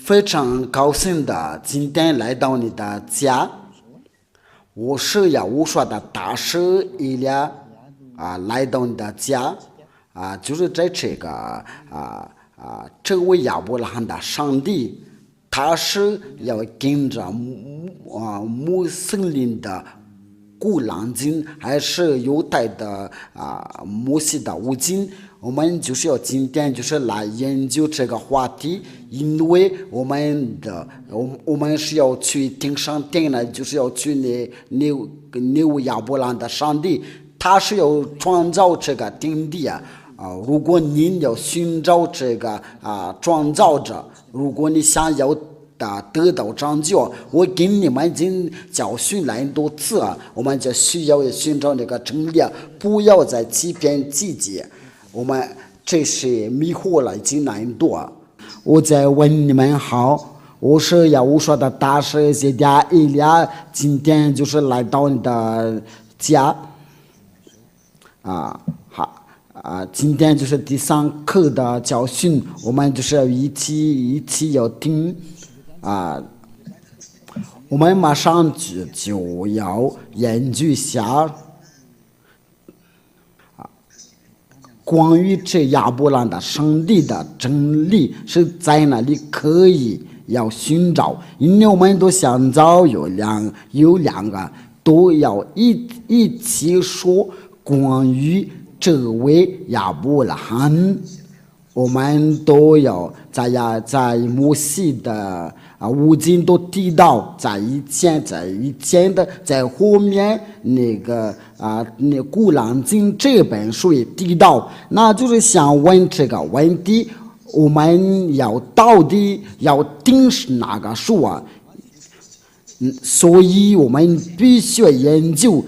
非常高兴的今天来到你的家。我是要无说的大师伊俩来到你的家就是在这个这位亚伯拉罕的上帝，他是要跟着穆斯林的古兰经，还是犹太的摩西的五经？我们就是要今天就是来研究这个话题，因为我们是要去听上帝呢，就是要去那位亚伯拉罕的上帝，他是要创造这个天地如果您要寻找这个创造者，如果你想要得到拯救，我给你们已经教训了很多次我们就需要寻找那个真理，不要再欺骗自己。我们这是迷惑了已经很多。我在问你们好，我是要无说的大师姐姐伊俩，今天就是来到你的家今天就是第3课的教训，我们就是要一起要听我们马上就要研究一下关于这亚伯拉罕的上帝的真理是在哪里可以要寻找，因为我们都想找有两个都要一起说关于这位亚伯拉罕，我们都要在摩西的五经都提到，在以前的在后面那古兰经这本书也提到，那就是想问这个问题，我们到底要听是哪个书所以我们必须研究，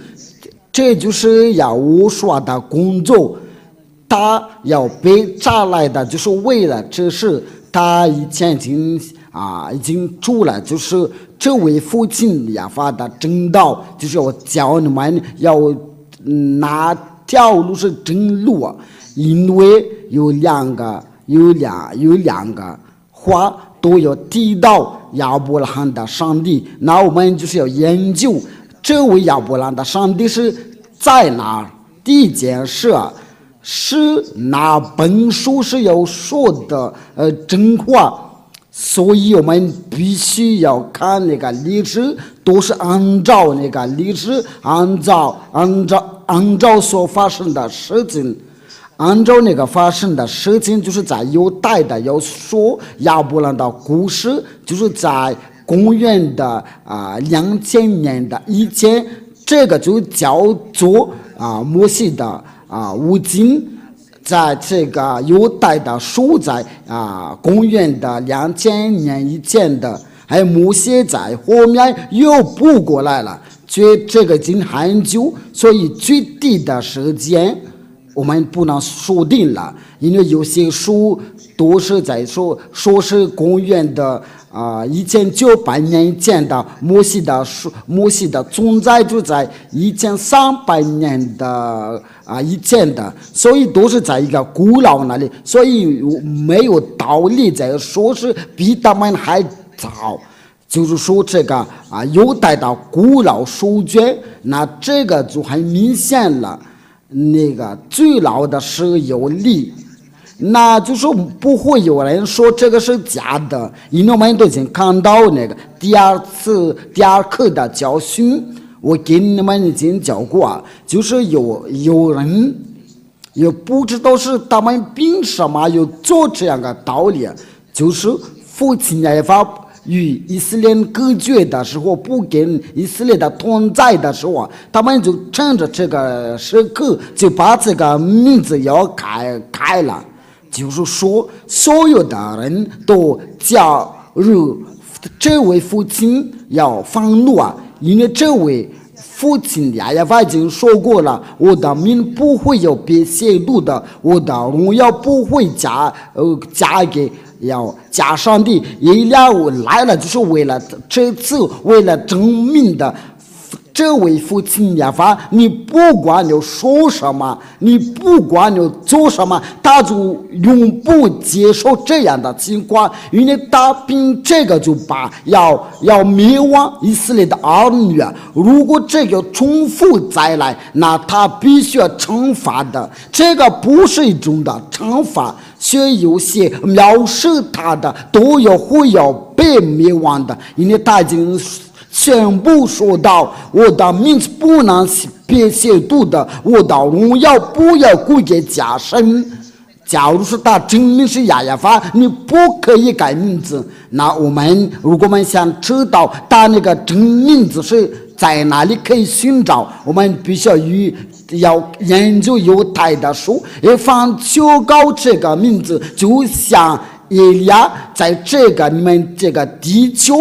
这就是要我说的工作。他要被抓来的就是为了这事，他以前已经做了，就是这位父亲亚发的正道，就是我教你们要哪条路是正路因为有两个话都要提到亚伯拉罕的上帝，那我们就是要研究这位亚伯拉罕的上帝是在哪。第一件事是哪本书是要说的真话，所以我们必须要看那个历史，都是按照那个历史，按照所发生的事情，按照那个发生的事情，就是在犹太的要说亚伯拉罕的故事，就是在公元的2000年的以前，这个就叫做摩西的五经，在这个犹太的书在公元的2000年以前的，还有摩西在后面又补过来了，这个经很久，所以具体的时间我们不能说定了，因为有些书都是在说是公元的1900年以前的摩西的存在就在1300年的以前的，所以都是在一个古老那里，所以没有道理在说是比他们还早。就是说这个犹太的古老书卷，那这个就很明显了，那个最老的是有理，那就是不会有人说这个是假的，因为我们都已经看到那个第二课的教训，我给你们已经讲过就是有人也不知道是他们凭什么有做这样的道理，就是父亲亚法与以色列隔绝的时候，不跟以色列的同在的时候，他们就趁着这个时刻就把这个名字要改了，就是说所有的人都加入这位父亲要愤怒因为这位父亲亚亚法已经说过了，我的名不会有被泄露的，我的荣耀不会加给加上帝，伊俩来了就是为了这次为了证明的这位父亲亚法，你不管你说什么，你不管你做什么，他就永不接受这样的情况，因为他凭这个就把要灭亡以色列的儿女。如果这个重复再来，那他必须要惩罚的。这个不是一种的惩罚，所以有些藐视他的都会要被灭亡的，因为他已经宣布说到，我的名字不能被亵渎的，我的荣耀不要归给假神。假如是他真名是亚亚法，你不可以改名字。那如果我们想知道他那个真名字是在哪里可以寻找，我们必须要研究犹太的书，一方求告这个名字，就像以利亚在你们这个地球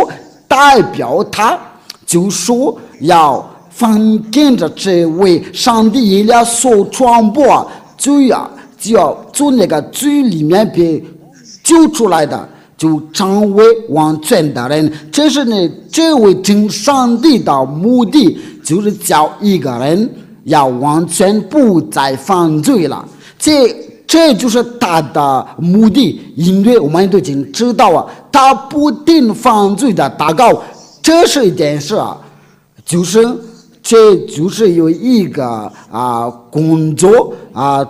代表他，就说要反跟着这位上帝以利亚所传播，就要从那个罪里面被救出来的，就成为完全的人。这位真上帝的目的，就是叫一个人要完全不再犯罪了。这就是他的目的，因为我们都已经知道他不定犯罪的祷告，这是一件事这就是有一个工作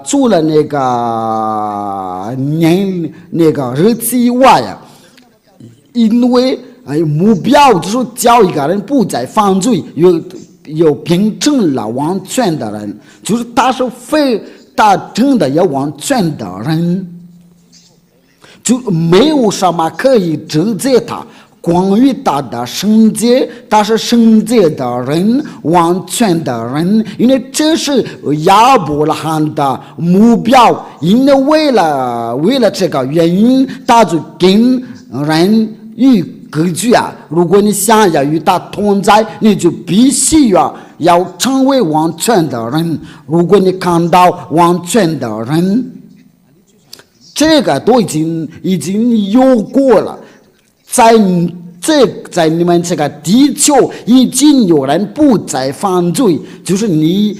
做了那个日子以外因为目标就是叫一个人不再犯罪，有变成了完全的人，就是他是他真的要完全的人，就没有什么可以指责他。关于他的圣洁，他是圣洁的人，完全的人，因为这是亚伯拉罕的目标。因为为了这个原因，他就跟人与隔绝如果你想要与他同在，你就必须要成为完全的人。如果你看到完全的人，这个都已经有过了。在你们这个地球已经有人不再犯罪，就是你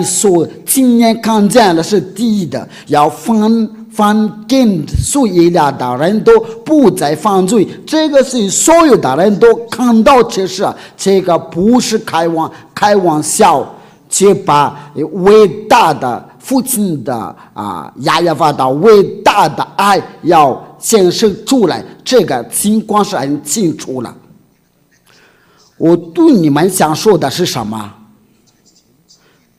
所亲眼看见的是第一的，要反跟所有的人都不再犯罪，这个是所有的人都看到这事，这个不是开玩笑，且把伟大的父亲的亚亚法的伟大的爱要显示出来，这个情况是很清楚了。我对你们想说的是什么？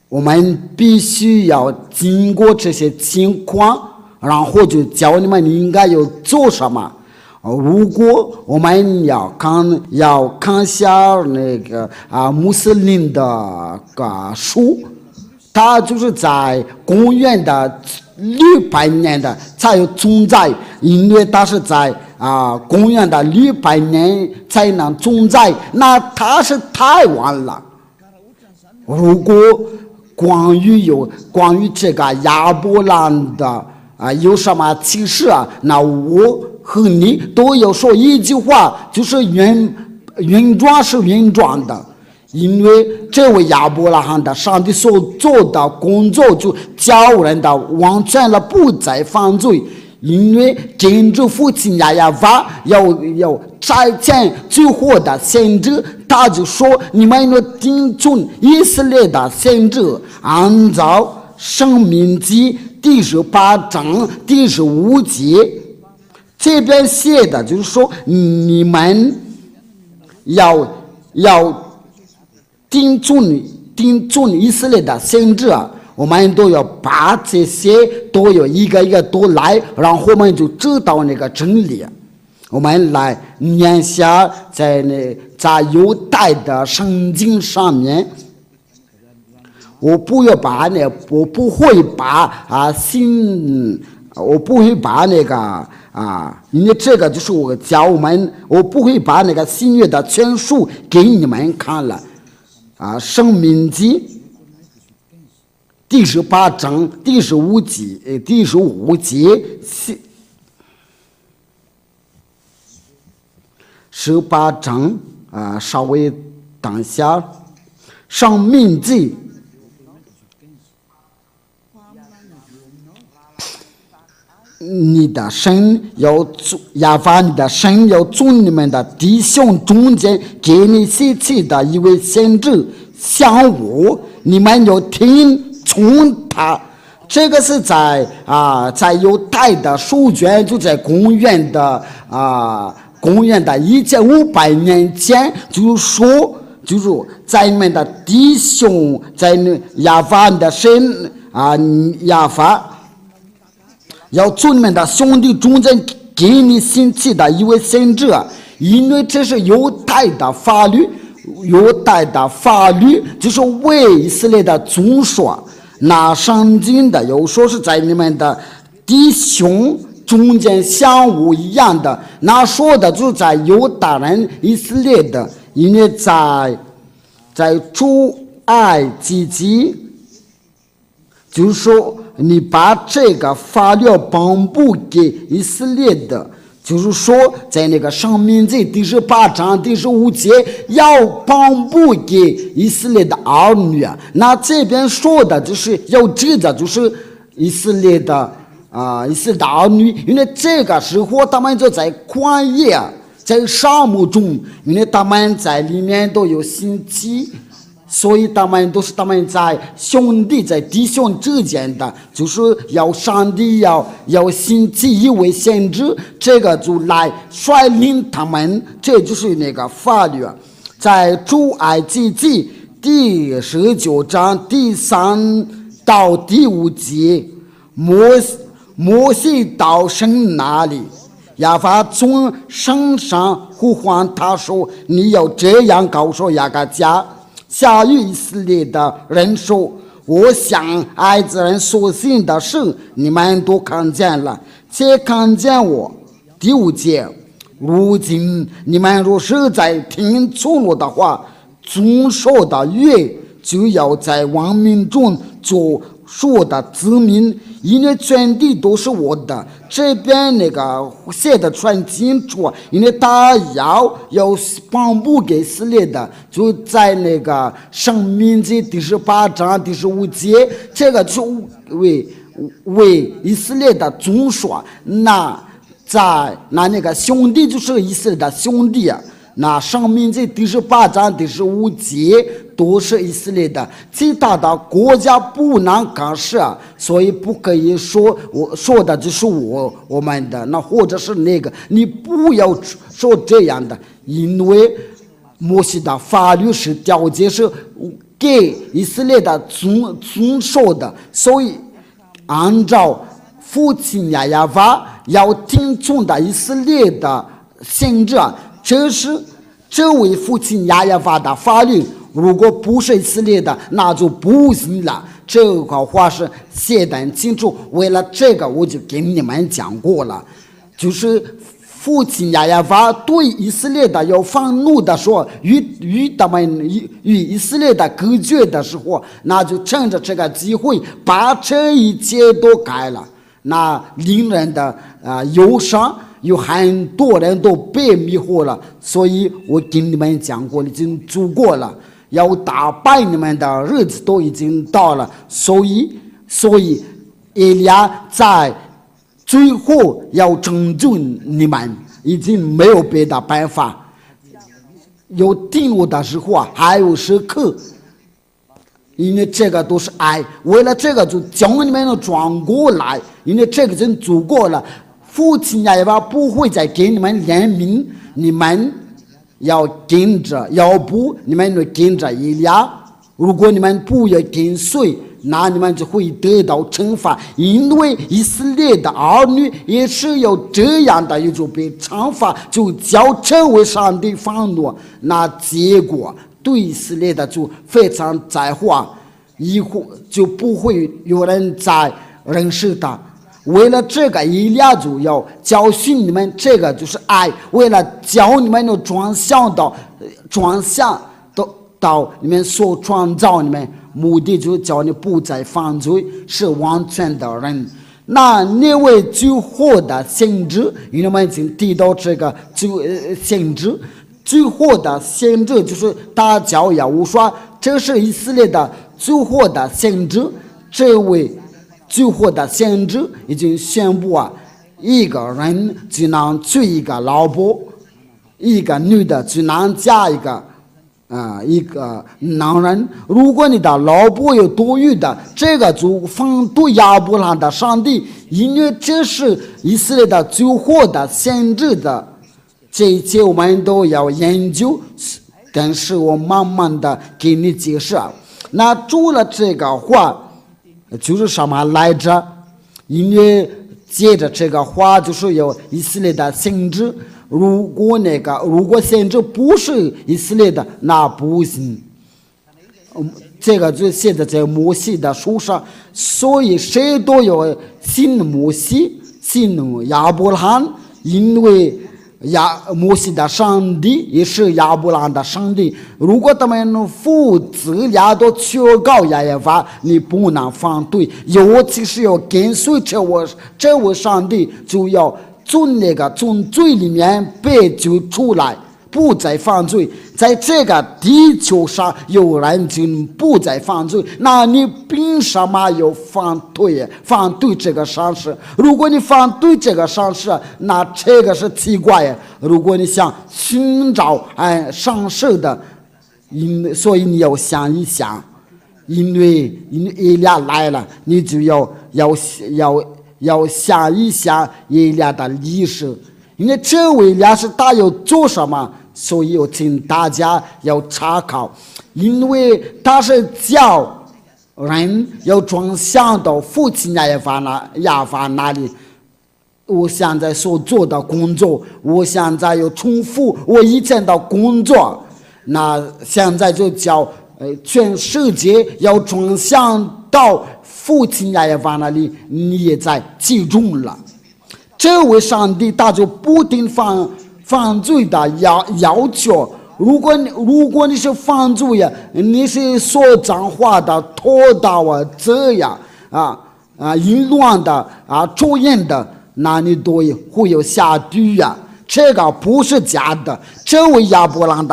我们必须要经过这些情况，然后就教你们应该要做什么。如果我们要看下那个穆斯林的书，他就是在公元的600年的才有存在，因为他是在公元的600年才能存在，那他是太晚了。如果关于这个亚伯拉罕的有什么启示那我和你都要说一句话，就是原装是原装的。因为这位亚伯拉罕的上帝所做的工作，就教人的完全了不再犯罪。因为真主父亲亚亚法要差遣最后的先知，他就说你们要听从以色列的先知，按照申命记第18章第15节，这边写的就是说你们要听从以色列的先知我们都要把这些都有一个一个都来，然后我们就知道那个真理。我们来念下在犹太的圣经上面，我不会把那个因为这个就是我教我不会把那个新约的全书给你们看了。申命记第18章第15节18章稍微等下生命记你的神要亚法你的神要从你们的弟兄中间给你兴起的一位先知相我，你们要听从他。这个是在犹太的书卷，就在公元的1500年前，就是在你们的弟兄，在亚法的神亚法。要从你们的兄弟中间给你兴起的一位先知，因为这是犹太的法律就是为以色列的宗说。那圣经的有说是在你们的弟兄中间相互一样的，那说的就是在犹大人以色列的，因为在出埃及记就是说你把这个法律颁布给以色列的，就是说在那个申命记第18章第15节要颁布给以色列的儿女。那这边说的就是要指的就是以色列的儿女，因为这个时候他们就在旷野在沙漠中，因为他们在里面都有心机，所以他们在兄弟在弟兄之间的，就是要上帝要兴起一位先知，这个就来率领他们，这就是那个法律。在出埃及记第19章第3到第5节，摩西到神那里，亚法从山上呼唤他说：“你要这样告诉雅各家。”下于以色列的人说：“我向爱子人所行的事，你们都看见了，且看见我。”第5节，如今你们若是在听从我的话，遵守的约，就要在万民中做我的子民，因为全地都是我的。这边那个写的很清楚，因为他要颁布给以色列的，就在那个申命记第18章第15节，这个就为以色列的宗说。那个兄弟就是以色列的兄弟啊。那申命记第18章第15节都是以色列的，其他的国家不能干涉，所以不可以说我说的就是我们的，那或者是那个，你不要说这样的，因为摩西的法律是条件是给以色列的遵守的，所以按照父亲亚法要听从的以色列的先知，这位父亲亚法的法律，如果不是以色列的，那就不行了。这个话是写得很清楚，为了这个我就跟你们讲过了，就是父亲亚法对以色列的有愤怒的说，与他们与以色列的隔绝的时候，那就趁着这个机会把这一切都改了，那令人的忧伤。有很多人都被迷惑了，所以我跟你们讲过，已经足够了，要打败你们的日子都已经到了，所以以利亚在最后要拯救你们，已经没有别的办法。有定我的时候还有时刻，因为这个都是爱，为了这个就将你们转过来，因为这个已经足够了。父亲亚法不会再给你们怜悯，你们要跟着，要不你们就跟着以利亚。如果你们不要跟随，那你们就会得到惩罚，因为以色列的儿女也是有这样的一种被惩罚，就叫成为上帝愤怒。那结果对以色列的就非常在乎，以后就不会有人再认识他。为了这个，以利亚就要教训你们，这个就是爱。为了教你们转向到你们所创造你们，目的就是叫你不再犯罪，是完全的人。那位最后的先知，因为我们已经提到这个先知，最后的先知就是他叫耶和华这是以色列的最后的先知，这位最后的先知已经宣布一个人只能娶一个老婆，一个女的只能嫁一个男人。如果你的老婆有多余的，这个就反对亚伯拉罕的上帝，因为这是以色列的最后的先知的。这一切我们都要研究，但是我慢慢的给你解释。那除了这个话就是什么来着？因为接着这个话就是有以色列的先知，如果先知不是以色列的，那不行。这个就写在摩西的书上，所以谁都有信摩西，信亚伯拉罕，因为摩西的上帝也是亚伯拉罕的上帝。如果他们父子俩都求告耶和华，你不能反对，尤其是要跟随这位上帝，就要从罪里面被救出来，不再犯罪。在这个地球上有人就不再犯罪，那你凭什么要反对这个善事？如果你反对这个善事，那这个是奇怪。如果你想寻找善事的，所以你要想一想，因为以利亚来了，你就要想一想以利亚的历史，因为这位以利亚是他要做什么，所以我请大家要查考，因为他是叫人要转向到父亲亚法那里。我现在所做的工作，我现在要重复我以前的工作，那现在就叫全世界要转向到父亲亚法那里，你也在其中了。这位上帝他就不定犯罪的要求，如果你是犯罪呀，你是说脏话的、拖到这样淫乱的抽烟的，那你都会有下地呀。这个不是假的。这位亚伯拉罕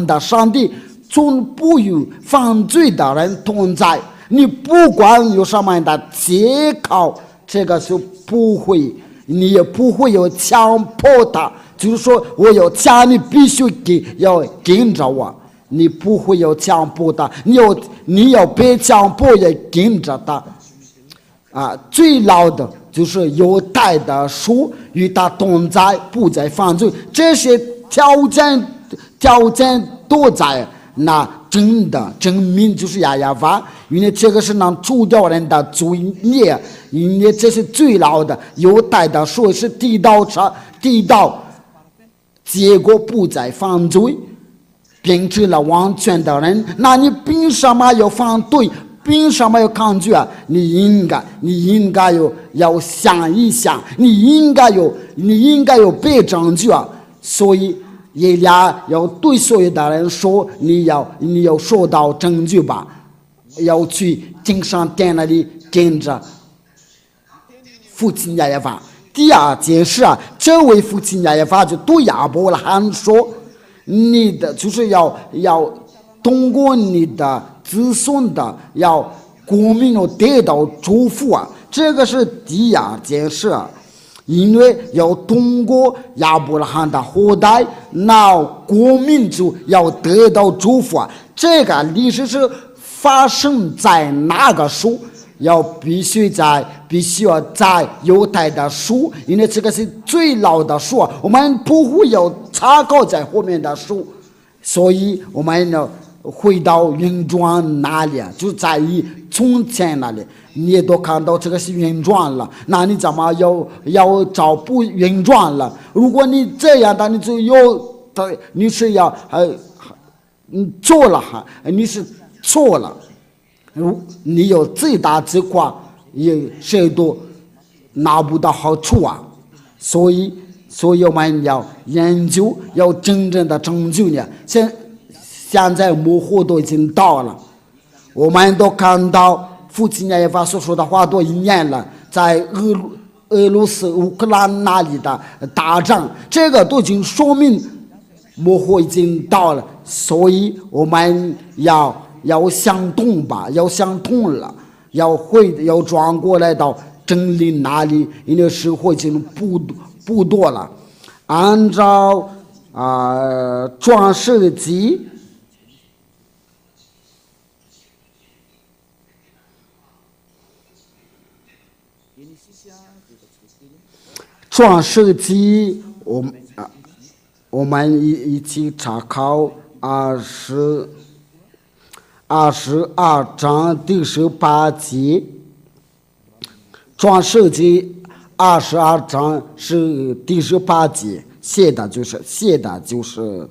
的上帝从不与犯罪的人同在，你不管有什么样的借口，这个是不会。你也不会有强迫他，就是说我有钱你必须要跟着我，你不会有强迫他，你要被强迫也跟着他。最老的就是有带的书与他同在，不再犯罪，这些条件都在，那真的证明就是亚亚法，因为这个是能除掉人的罪孽，因为这是最老的有带的书是地道结果不再犯罪，变成了完全的人，那你凭什么要反对？凭什么要抗拒啊？你应该要想一想，你应该有被证据啊！所以也要对所有的人说，你要收到证据吧，要去经商店那里跟着父亲亚法。第二件事这位父亲亚法就对亚伯拉罕说，你的就是要通过你的子孙的要国民要得到祝福这个是第二件事因为要通过亚伯拉罕的后代，那国民就要得到祝福这个历史是发生在哪个书？必须要在犹太的书，因为这个是最老的书我们不会有查考在后面的书，所以我们要回到原状那里就在于从前那里，你也都看到这个是原状了，那你怎么要找不原状了？如果你这样的，你是要做了你是错了。你有最大之夸，也谁都拿不到好处所以我们要研究，要真正的拯救你。现在模糊都已经到了，我们都看到父亲亚法所说的话都应验了，在俄罗斯乌克兰那里的打仗，这个都已经说明末后已经到了，所以我们要想通吧，要想通了，要转过来到真理那里，因为时候已经不多了。按照创世纪我们一起查考22章第18节。创世纪22章是第18节，写的就是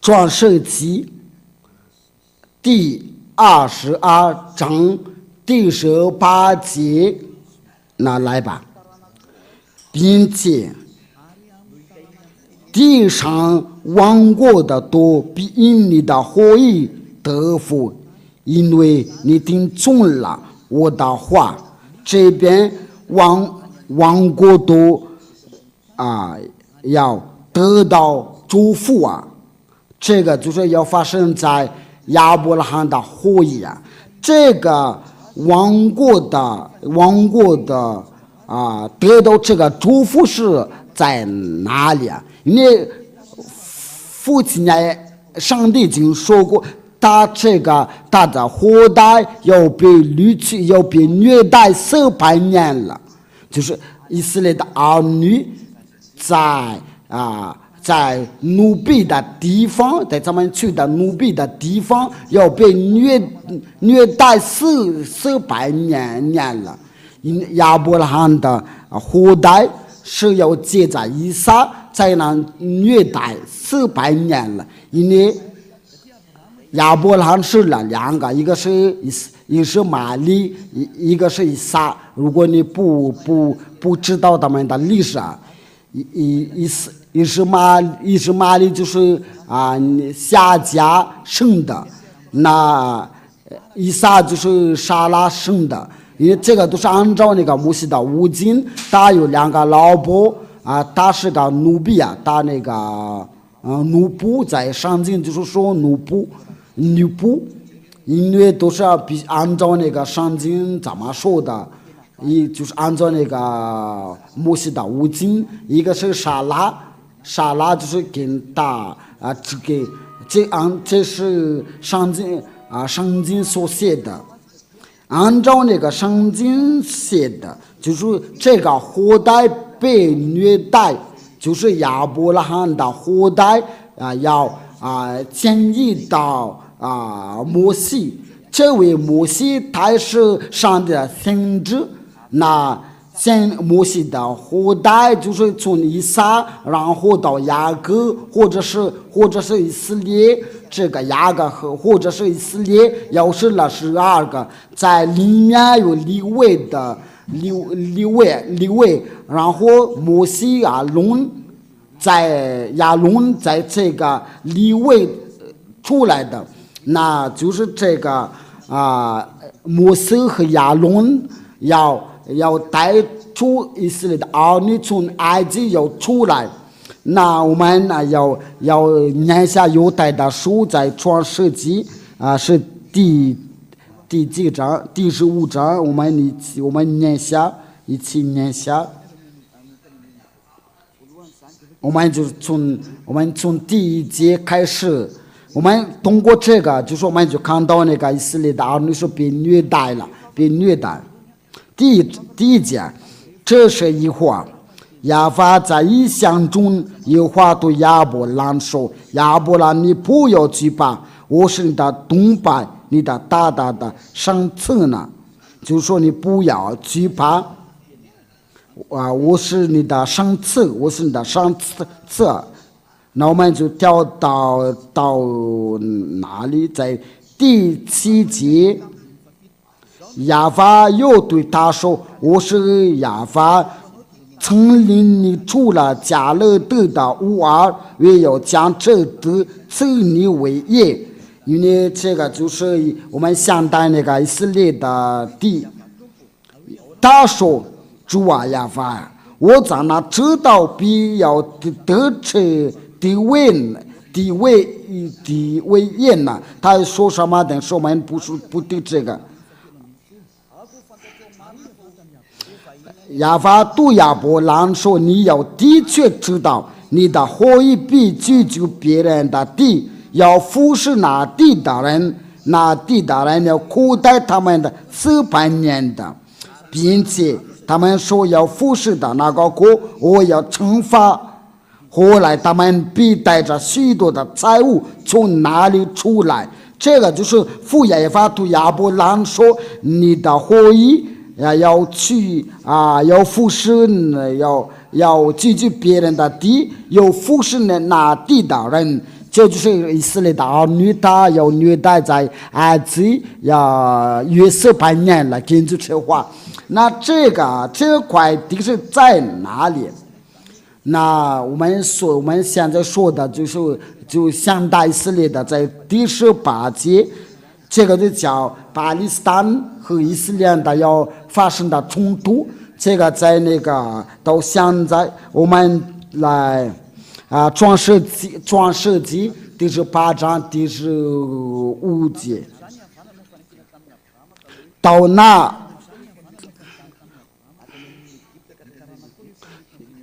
创世纪第22章第18节，那来吧。并且地上王国的多必因你的后裔得福，因为你听从了我的话。这边王国都要得到祝福啊，这个就是要发生在亚伯拉罕的后裔啊。这个王国的得到这个祝福是在哪里啊？因为父亲上帝已经说过，他的后代要被掳去，要被虐待400年了，就是以色列的儿女在奴婢的地方，在他们去的奴婢的地方要被虐待400年了。亚伯拉罕的后代是要接着以撒，在那虐待400年了。因为亚伯拉罕是了2个，一个是玛利，一个是以撒。如果你不知道他们的历史啊，以实玛利就是夏甲生的，那以撒就是撒拉生的。因为这个都是按照那个摩西的五经，他有2个老婆他是个奴婢啊，他那个奴仆，在上经就是说女仆，因为都是按照那个上经怎么说的，就是按照那个摩西的五经。一个是撒拉就是跟他这是上经所写的。按照那个圣经写的，就是这个后代被虐待，就是亚伯拉罕的后代要迁移到摩西。这位摩西他是上帝的先知，那摩西的后代就是从以撒，然后到雅各，或者是以色列。这个雅各或者是以色列要是了12个，在里面有利未，然后摩西亚伦在这个利未出来的，那就是这个摩西和亚伦要带出以色列的儿女从埃及要出来。那我们要念下犹太的书，在创世纪是第几章？第15章，我们一起念下。我们从第1节开始，我们通过这个，就是我们就看到那个以色列的儿女是被虐待。第一节，这是一话。亚法在异象中，耶和华对亚伯兰说：“亚伯兰，你不要惧怕，我是你的同伴，你的大大的上策呢。”就是说你不要惧怕我是你的上策，那我们就跳到哪里？在第7节，亚法又对他说：“我是亚法。曾领你出了迦勒底的乌尔，也要将这地赐你为业。”因为这个就是我们现代那个以色列的地。他说：“主啊，亚法，我在那知道必要得吃地位业呢？他说什么的？说我们不对这个。亚法对亚伯兰说：“你要的确知道，你的后裔必居住别人的地，要服侍那地的人，那地的人要苦待他们的400年的，并且他们说要服侍的那个国，我要惩罚。后来他们必带着许多的财物从哪里出来？”这个就是父亚法对亚伯兰说：“你的后裔。”要去要服侍要居住别人的地，要服侍那地的人，这就是以色列的儿女，他要虐待在埃及，要约400年了，根据这话。那这块地是在哪里？那我们现在说的就现代以色列的，在第18节。这个就叫巴勒斯坦和以色列的要发生的冲突。这个在那个到现在，我们来创世纪第18章第15节，到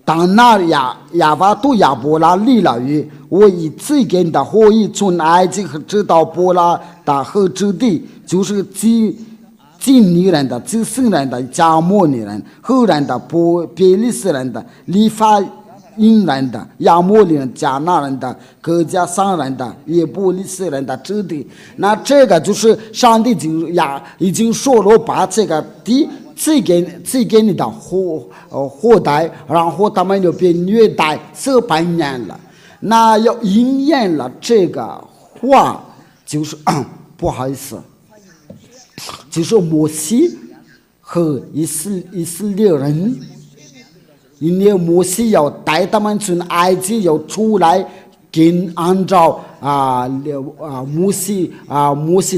当那亚法对亚伯兰立了约，我以赐给你的后裔从埃及直到伯拉的河之地，就是基尼人的、基色人的、加摩尼人、赫人的、比利斯人的、利法因人的、亚摩利人、迦拿人的、各加桑人的、耶布利斯人的之地。那这个就是上帝已经说了，把这个地赐给你的后代，然后他们就被虐待400年了。那要应验了这个话，就是不好意思，就是摩西和以色列人，因为摩西要带他们从埃及要出来，按照摩西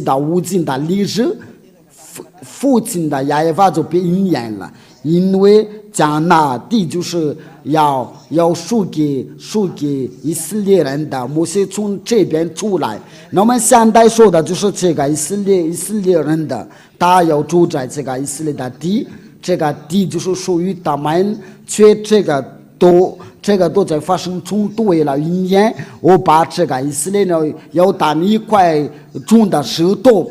的无尽的历史。父亲的亚法就被应验了，因为将那地就是要输给以色列人的，摩西从这边出来。那我们现在说的就是这个以色列人的，他要住在这个以色列的地，这个地就是属于他们，却这个都在发生冲突。为了应验，我把这个以色列人要当一块种的石头。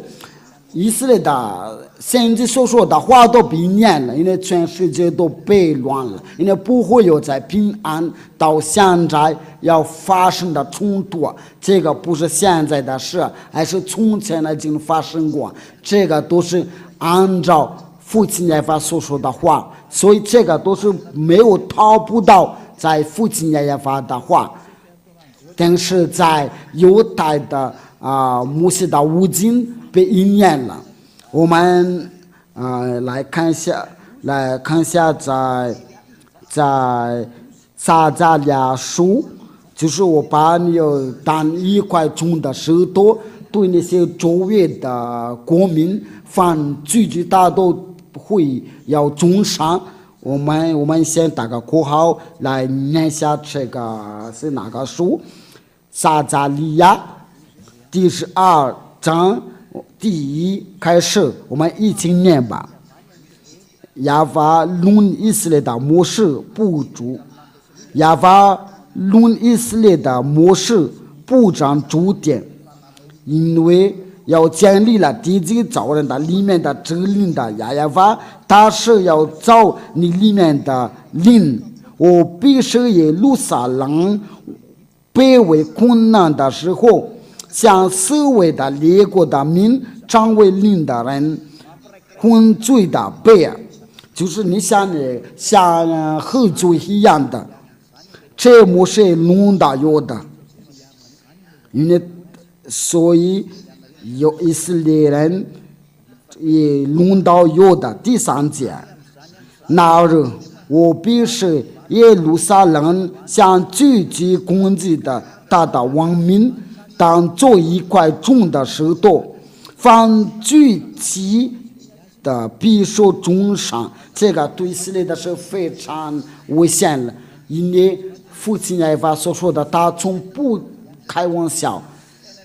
以色列的先知所说的话都被应验了，因为全世界都被乱了，因为不会有在平安到现在要发生的冲突，这个不是现在的事，而是从前已经发生过，这个都是按照父亲亚法所说的话，所以这个都是没有逃不到在父亲亚法的话，但是在犹太的摩西的无尽被应验了。我们来看一下在撒迦利亚书，就是我把你当一块种的石头，对那些周围的国民凡句句他都会要重伤。我们先打个括号来念一下这个是哪个书？撒迦利亚第12章第1开始，我们一起念吧。亚法论以色列的模式不足，亚法论以色列的模式不长主点，因为要建立了地基造人的里面的指令的亚法，他是要造你里面的灵。我必须耶路撒冷卑微困难的时候，向四围的列国的民掌为灵的人混罪的背，就是你像喝醉一样的，这模式弄到有的，因为所以有以色列人也弄到有的。第3节，那日我必是耶路撒冷向聚集攻击的大的王民，当做一块重的石头，凡聚集的必受重伤，这个对以色列的是非常危险了，因为父亲亚法所说的，他从不开玩笑，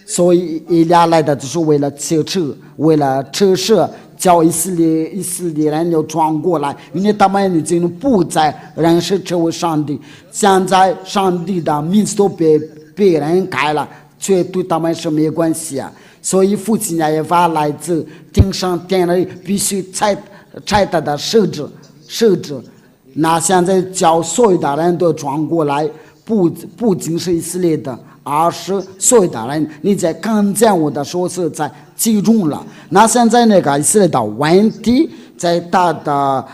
所以以利亚来的就是为了切扯，为了扯舌，叫以色列人要转过来，因为他们已经不再认识这位上帝，现在上帝的名字都被别人改了，却对他们是没关系啊。所以父亲亚法来自天上天人必须拆他的设置，那现在叫所有的人都转过来，不仅是以色列的，而是所有的人，你在看见我的时候是在集中了。那现在那个以色列的问题，在他的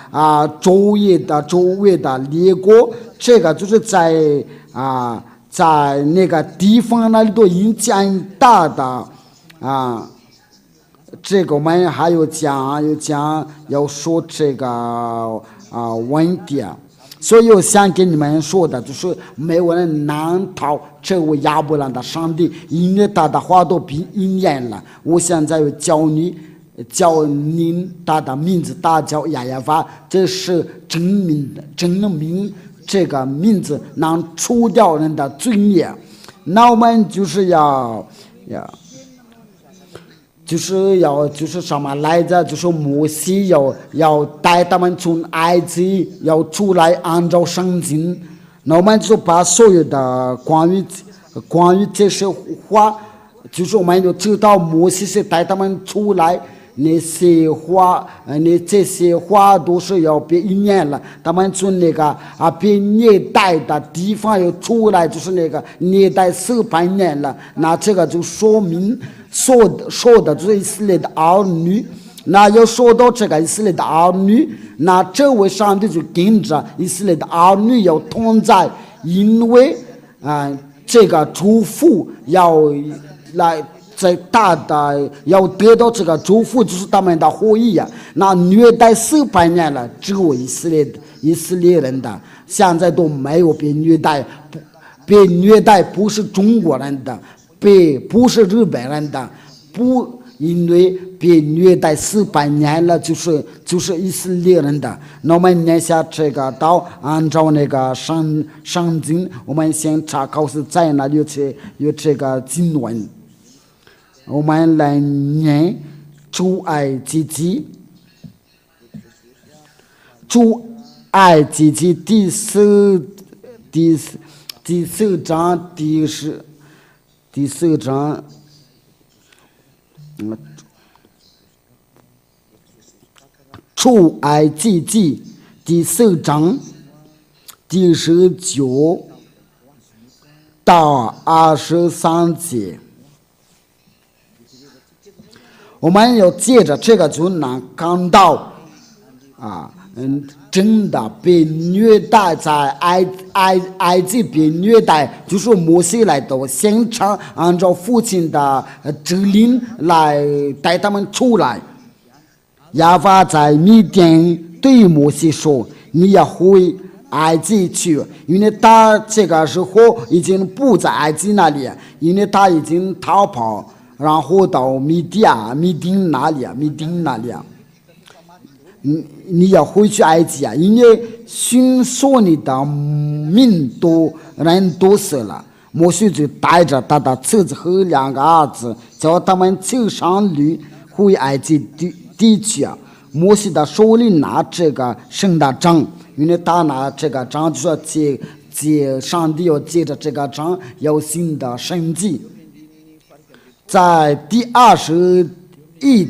周围的列国，这个就是在那个地方那里都影响大的这个我们还有讲要说这个问题啊。所以我想跟你们说的就是，没有人难逃这位亚伯兰的上帝，因为他的话都应验了。我现在要教您他的名字，他叫亚亚法，这是证明这个名字能除掉人的罪孽。那我们就是就是什么来着？就是摩西要带他们从埃及要出来，按照圣经。那我们就把所有的关于这些话，就是我们就知道摩西是带他们出来，那些话都是要被应验了。他们从那个被虐待的地方又出来，就是那个虐待400年了。那这个就说明说的就是以色列的儿女。那要说到这个以色列的儿女，那这位上帝就跟着以色列的儿女要同在，因为这个祝福要来。在大的要得到这个祝福，就是他们的后裔啊。那虐待400年了，只有以色列人的，现在都没有被虐待。被虐待不是中国人的，不是日本人的，因为被虐待400年了，就是以色列人的。那我们念下这个道，按照那个圣经，我们先查考是在哪里有这个经文。我们来念出埃及记第四章第四章出埃及记第4章第19到23节。我们要借着这个就能看到真的被虐待，在埃及被虐待，就是摩西来到现场，按照父亲的指令来带他们出来。亚法在米甸对摩西说：“你要回埃及去，因为他这个时候已经不在埃及那里，因为他已经逃跑。”然后到米丁那里，你要回去埃及啊，因为寻索你的人都死了。摩西就带着他的妻子和2个儿子，叫他们走上驴回埃及地去啊。摩西的手里拿这个神的杖，因为他拿这个杖就说借上帝要借着这个杖有新的神迹。在第21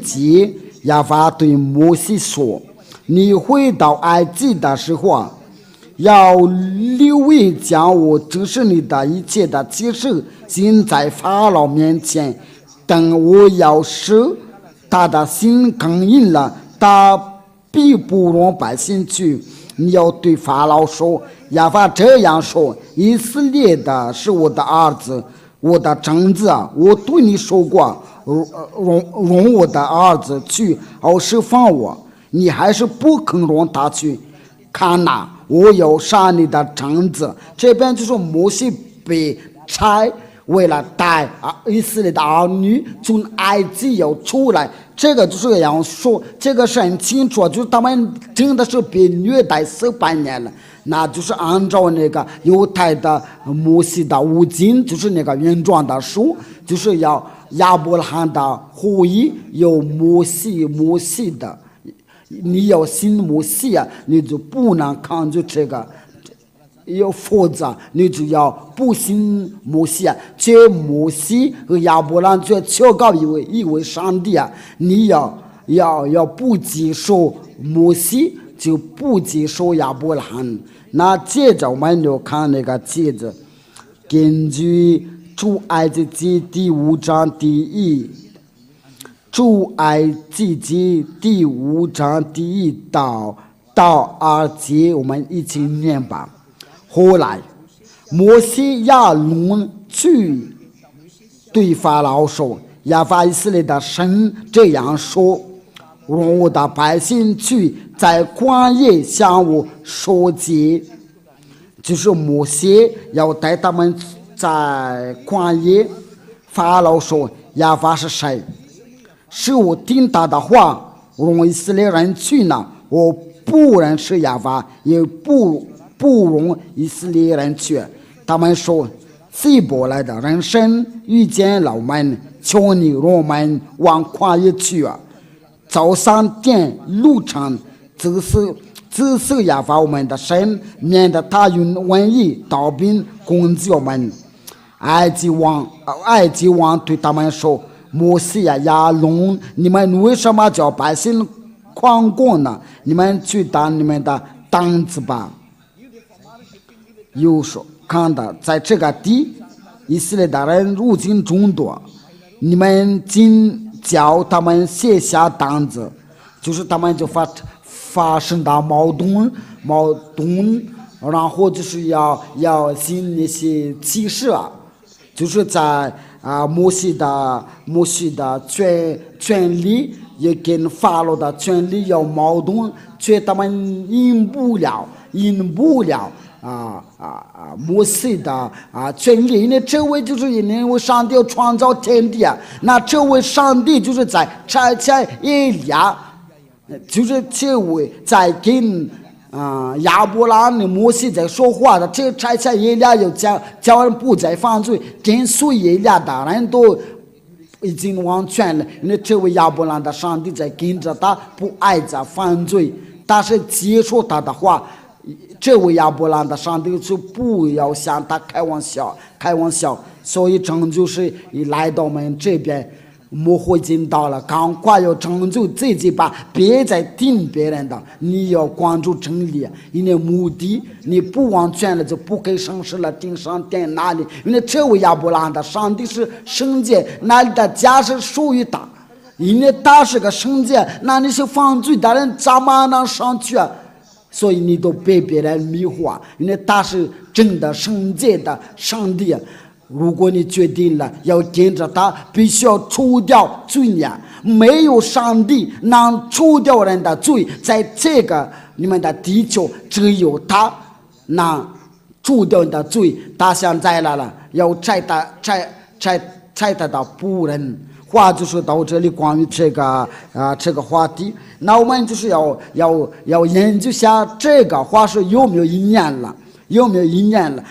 节，亚法对摩西说：“你回到埃及的时候，要留意将我指示你的一切的启示行在法老面前。等我要使他的心刚硬了，他必不容百姓去。你要对法老说，亚法这样说：以色列的是我的儿子。”我的长子啊，我对你说过，容我的儿子去，好释放我，你还是不肯容他去。看我要杀你的长子。这边就说摩西被差为了带以色列的儿女从埃及要出来，这个就是这样说，这个是很清楚，就是他们真的是被虐待400年了，那就是按照那个犹太的摩西的五经，就是那个原状的书，就是要亚伯拉罕的后裔有摩西的，你要信摩西啊，你就不能抗拒这个。要否则你就要不信摩西啊，这摩西和亚伯兰就求告一位上帝啊，你要不接受摩西，就不接受亚伯拉罕。那接着我们就看那个接着，根据出埃及记第5章出埃及记第5章第1到2节，我们一起念吧。后来，摩西亚伦去对法老说：“亚法以色列的神这样说，让我的百姓去在旷野向我说节。”就是摩西要带他们在旷野。法老说：“亚法是谁？是我听他的话，让以色列人去呢？我不认识亚法，也不容以色列人去。”他们说：“希伯来的人生遇见了我们，求你让我们往旷野去啊！早上点路程，指示亚法我们的神，免得他用瘟疫刀兵攻击我们。”埃及王对他们说：“摩西亚伦，你们为什么叫百姓狂攻呢？你们去当你们的担子吧。”又说：“看到在这个地，以色列的人入境众多，你们仅叫他们卸下担子，就是他们就发生的矛盾，然后就是要行那些启示啊，就是在摩西的权利也跟法老的权利有矛盾，却他们赢不了。摩西的权利，因为这位就是因为上帝要创造天地啊，那这位上帝就是在差遣以利亚，就是这位在跟亚伯拉罕、摩西在说话的，这差遣以利亚要叫人不再犯罪，跟随以利亚的人都已经完全了，因为这位亚伯拉罕的上帝在跟着他，不爱着犯罪，但是接受他的话。这位亚伯拉罕的上帝就不要向他开玩笑，所以拯救是一来到我们这边，魔会进到了，赶快要拯救自己吧，别再听别人的，你要关注真理，因为目的你不完全了就不给神事了，定上定哪里？因为这位亚伯拉罕的上帝是圣洁，那里的家是属于他，因为他是个圣洁，那你是犯罪的人怎么能上去啊？所以你都被别人迷惑，因为他是真的圣洁的上帝。如果你决定了要跟着他，必须要除掉罪孽，没有上帝能除掉人的罪，在这个你们的地球只有他能除掉你的罪。他现在来了，要拆他的仆人。话就是到这里，关于这个话题，那我们就是要研究下这个话是有没有应验了，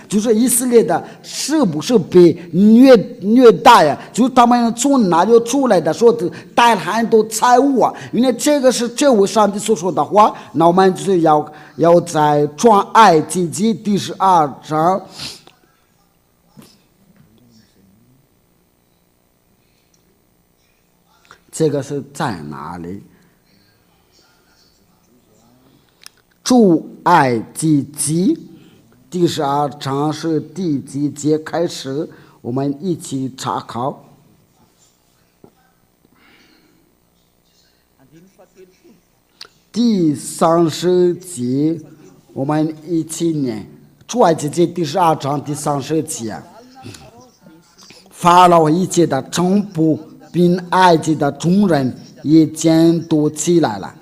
就是以色列的是不是被虐待呀？就是他们从哪里出来的，说的带了很多财物啊，因为这个是这位上帝所说的话。那我们就是要在创埃及记第12章。这个是在哪里？出埃及记第12章是第几节开始？我们一起查考。第30节，我们一起念。出埃及记第12章第30节。法老一切的臣仆并埃及的众人也监督起来了，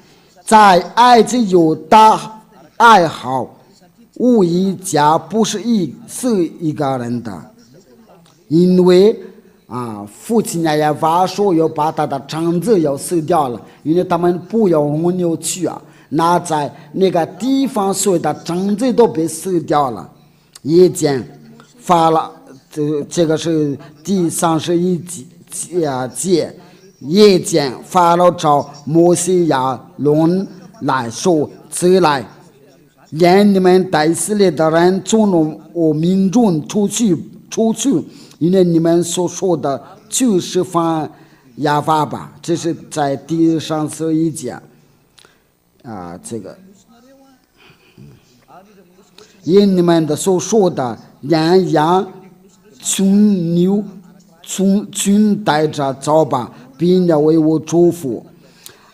在埃及有大爱好，无一家不是一个人的。因为父亲亚娃说要把他的长子要死掉了，因为他们不要蜗牛去那在那个地方所有的长子都被死掉了。夜间发了，这个是第31节。夜间法老找摩西亚伦来说：“起来，连你们以色列的人从我民众出去，因为你们所说的就是放亚娃吧。”这是在第31节这个因你们的所说的绵羊、群牛、群带着走吧，并要为我祝福。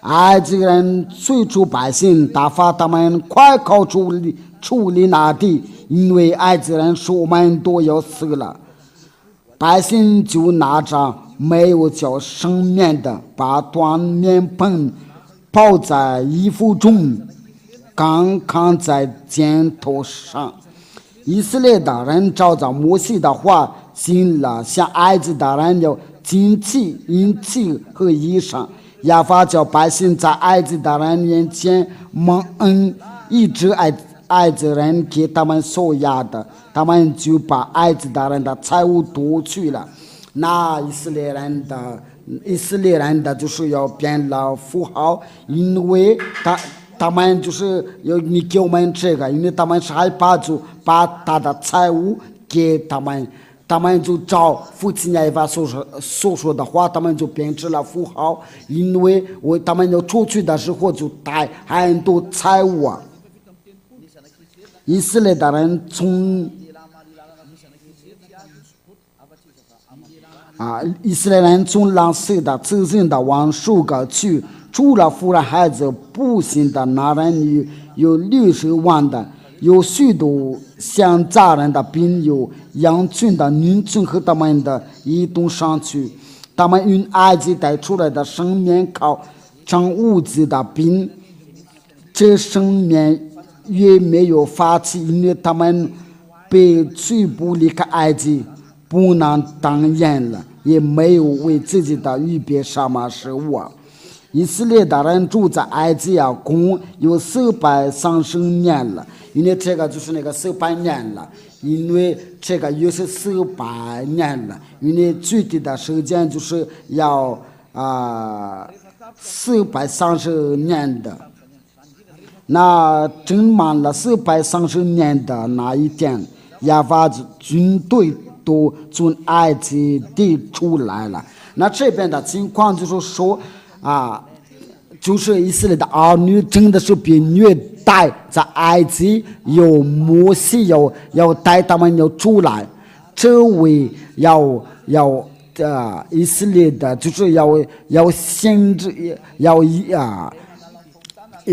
埃及人催促百姓，打发他们快快处理那地，因为埃及人说我们都要死了。百姓就拿着没有叫生面的，把端面盆泡在衣服中，刚扛在肩头上。以色列的人照着摩西的话行了，向埃及的人要金器、银器和衣裳。亚法叫百姓在埃及的人面前蒙恩，一直埃及人给他们所要的，他们就把埃及的人的财物夺去了。那以色列人的就是要变了富豪，因为他们就是要你给我们这个，因为他们是害怕，就把他的财物给他们。他们就照父亲亚娃所说的话，他们就变成了富豪，因为他们要出去的时候就带很多财物以色列的人以色列人从蓝色的、自信的往树个去，除了妇人孩子不幸的那人有60万的，有许多乡家人的兵，有羊群的、女群和他们的移动上去。他们用埃及带出来的生面靠长物资的兵，这生面也没有发起，因为他们被拘捕离开埃及，不能当人了，也没有为自己的预备什么食物。以色列的人住在埃及共有430年了，因为这个就是那个400年了，因为这个又是400年了，因为具体的时间就是要430年的。那整满了430年的那一天，亚娃军队都从埃及地出来了。那这边的情况就是说就是以色列的儿女真的是被虐待，在埃及有摩西要带他们要出来，这位以色列的就是要先知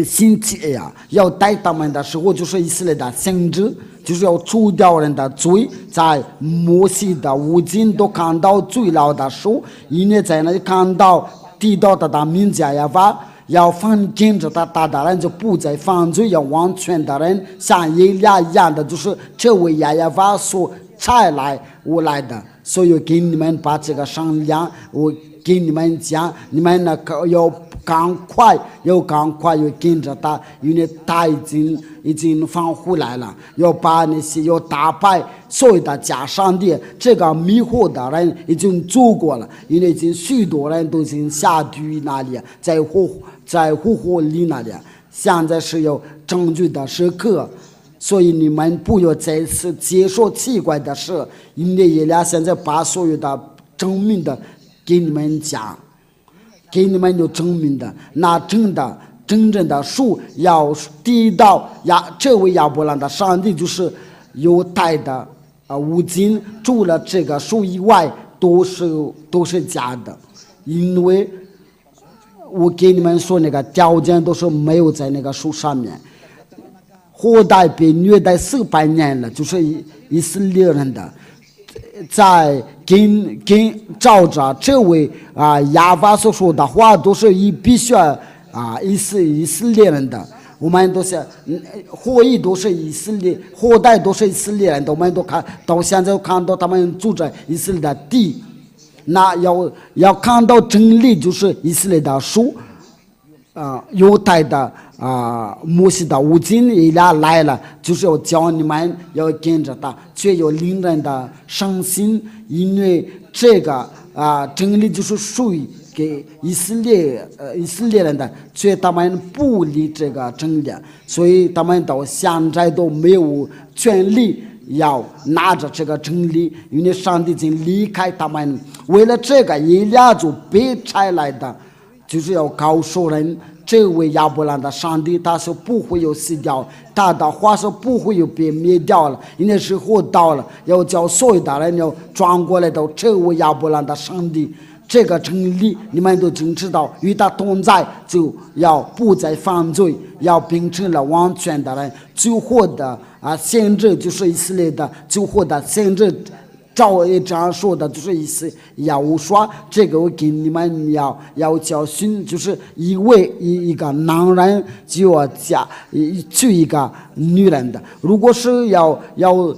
星期要带他们的时候，就是以色列的先知，就是要除掉人的罪，在摩西的五经都看到最老的书，因为在那里看到提到他的名字亚娃，要放跟着他的人就不再犯罪，要完全的人像耶利亚一样的，就是这位亚娃所差来我来的，所以给你们把这个商量，我给你们讲，你们要赶快要跟着他，因为他已经放回来了，要把那些要打败所有的假上帝，这个迷惑的人已经做过了，因为已经许多人都已经下地狱那里，在火火里那里，现在是有证据的时刻，所以你们不要再次接受奇怪的事，因为耶利亚现在把所有的证明的给你们讲，给你们有证明的，那真正的树要递到这位亚伯兰的上帝，就是犹太的五经，除了这个树以外都是假的，因为我给你们说那个条件都是没有在那个树上面。后代被虐待400年了，就是以色列人的，在跟照着这位亚娃所说的话，都是必须以色列人的我们都是后裔都是以色列，后代都是以色列人，我们都看到现在看到他们住在以色列的地。那要看到真理，就是以色列的书，犹太的摩西的五经以来来了，就是要教你们要跟着他，却有令人的伤心，因为这个真理就是属于给以色列人的，却他们不理这个真理，所以他们到现在都没有权利要拿着这个真理，因为上帝已经离开他们。为了这个，以利亚就被差来的，就是要告诉人，这位亚伯兰的上帝他是不会有死掉，他的话是不会有被灭掉了。因为时候到了，要叫所有的人要转过来到这位亚伯兰的上帝。这个真理你们都真知道，与他同在，就要不再犯罪，要变成了完全的人。最后的先知就是以色列的，最后的先知照也这样说的，就是意思要说这个我给你们要教训，就是一个男人就要娶一个女人的。如果是要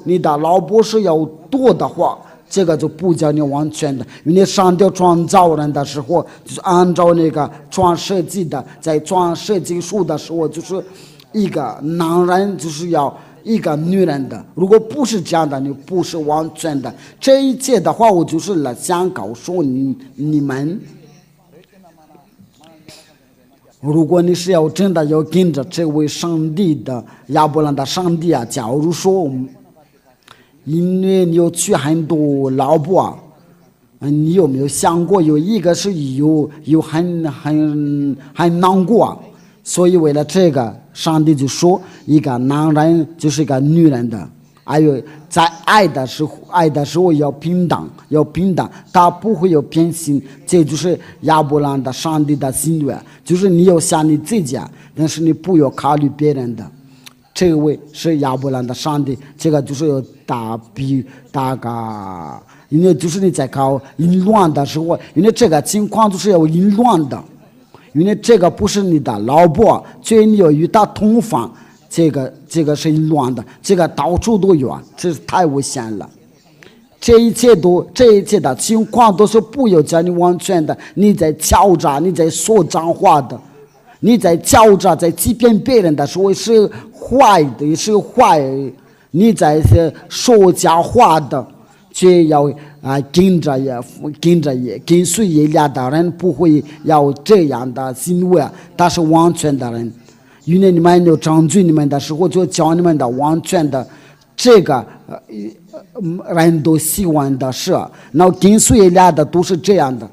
你的老婆是要多的话，这个就不叫你完全的，因为上帝创造人的时候，就是按照那个创世纪的，在创世纪书的时候，就是一个男人就是要一个女人的。如果不是这样的，你不是完全的。这一切的话，我就是想告诉你们，如果你是要真的要跟着这位上帝的亚伯兰的上帝假如说。因为你有娶很多老婆你有没有想过有一个是有很难过所以为了这个，上帝就说一个男人就是一个女人的，还有在爱的时候要平等，他不会有偏心。这就是亚伯兰的上帝的心愿，就是你要想你自己但是你不要考虑别人的。这位是亚伯兰的上帝，这个就是有大个，因为就是你在搞淫乱的时候，因为这个情况就是有淫乱的，因为这个不是你的老婆，所以你要与他同房，这个是淫乱的，这个到处都有这是太危险了。这一切的情况都是不要叫你完全的，你在敲诈，你在说脏话的。你在叫着在欺骗别人的时候是坏的，是坏；你在说假话的，却要跟随以利亚的人不会要这样的行为，他是完全的人。因为你们有证据你们的时候，就教你们的完全的这个人都喜欢的事，然后跟随以利亚的都是这样的。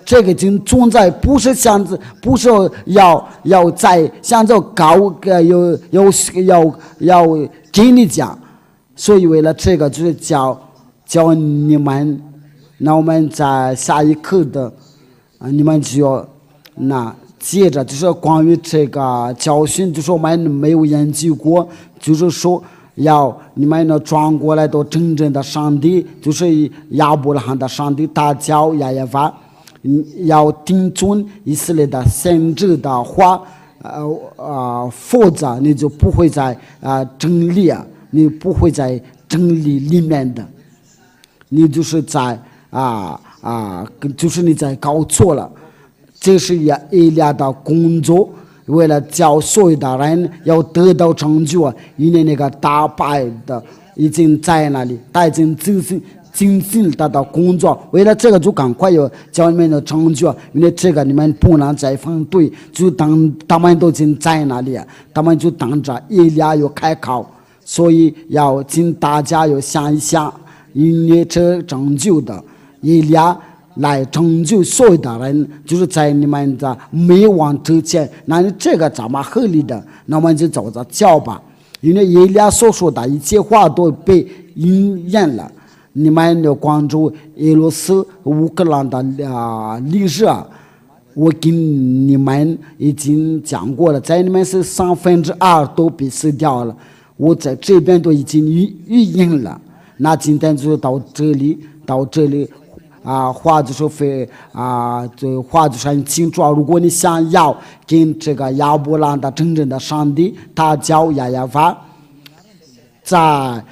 这个经存在不是要在像这高要跟你讲，所以为了这个就是教你们。那我们在下一课的你们就要接着就是关于这个教训，就是我们没有研究过，就是说要你们呢转过来到真正的上帝，就是亚伯拉罕的上帝，他叫亚耶法。要听从以色列的先知的话，否则你就不会在真理你不会在真理里面的，你就是在就是你在搞错了。这是以利亚的工作，为了叫所有的人要得到成就，因为那个大败的已经在那里，他已经精心他的工作，为了这个就赶快有教你们的成就，因为这个你们不能再反对，就当他们都已经在那里，他们就等着以利亚要开口，所以要请大家要想一想，因为这拯救的以利亚来拯救所有的人，就是在你们的灭亡之前，那这个怎么合理的？那我们就走着教吧，因为以利亚所说的一切话都被应验了。你们要关注俄罗斯乌克兰的历史我跟你们已经讲过了，在你们是2/3都被死掉了，我在这边都已经预言了。那今天就到这里，话就是这话就是很清楚。如果你想要跟这个亚伯兰的真正的上帝，他叫亚亚法，在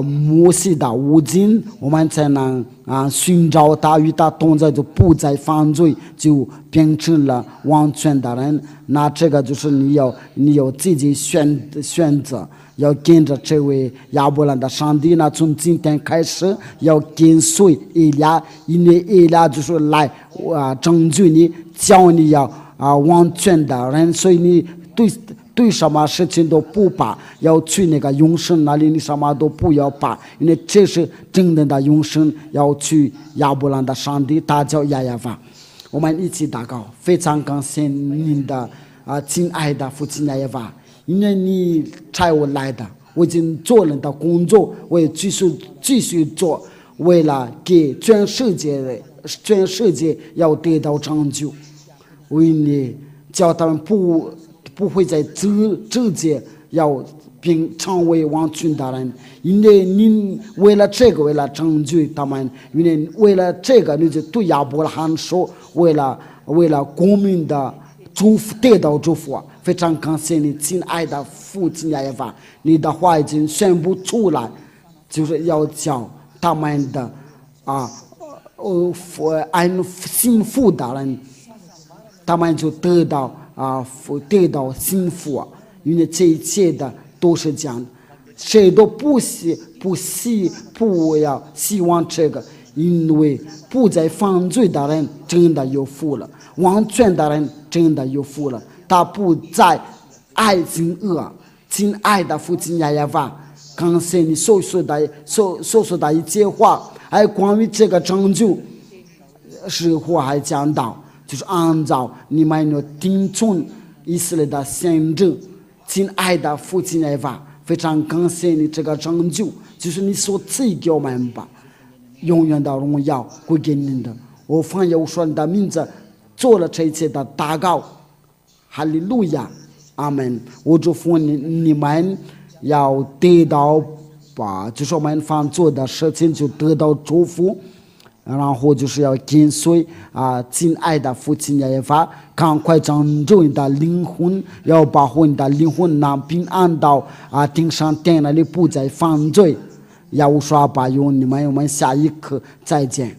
摩西的无尽，我们才能寻找他，与他同在，就不再犯罪，就变成了完全的人。那这个就是你有自己选择，要跟着这位亚伯兰的上帝。那从今天开始要跟随以利亚，因为以利亚就是来拯救你，教你要完全的人，所以你对什么事情都不怕，要去那个永生那里，你什么都不要怕，因为这是真正的永生。要去亚伯兰的上帝，他叫亚亚法。我们一起祷告，非常感谢您的亲爱的父亲亚亚法，因为你差我来的，我已经做了的工作，我也继续做，为了给全世界要得到拯救，为你叫他们不会在这界要并成为完全的人，因为你为了这个，为了拯救他们，因为为了这个，你就对亚伯拉罕说，为了国民的祝福，得到祝福。非常感谢你，亲爱的父亲亚亚法，你的话已经宣布出来，就是要叫他们的幸福的人，他们就得到幸福。因为这一切的都是这样，谁都不要希望这个，因为不再犯罪的人真的有福了，完全的人真的有福了。他不再爱憎恶。亲爱的父亲亚亚法，感谢你所说的一切话，还有关于这个拯救是我还讲到，就是按照你们要听从以色列的先知。亲爱的父亲亚亚法，非常感谢你这个拯救，就是你所赐给我们吧，永远的荣耀归给您的。我奉耶稣你的名字做了这一切的祷告，哈利路亚，阿门。我祝福你们要得到就是我们凡做的事情就得到祝福，然后就是要跟随亲爱的父亲亚亚法，赶快拯救你的灵魂，要保护你的灵魂能平安到天上天那里，不再犯罪。耶稣保佑你们，我们下一课再见。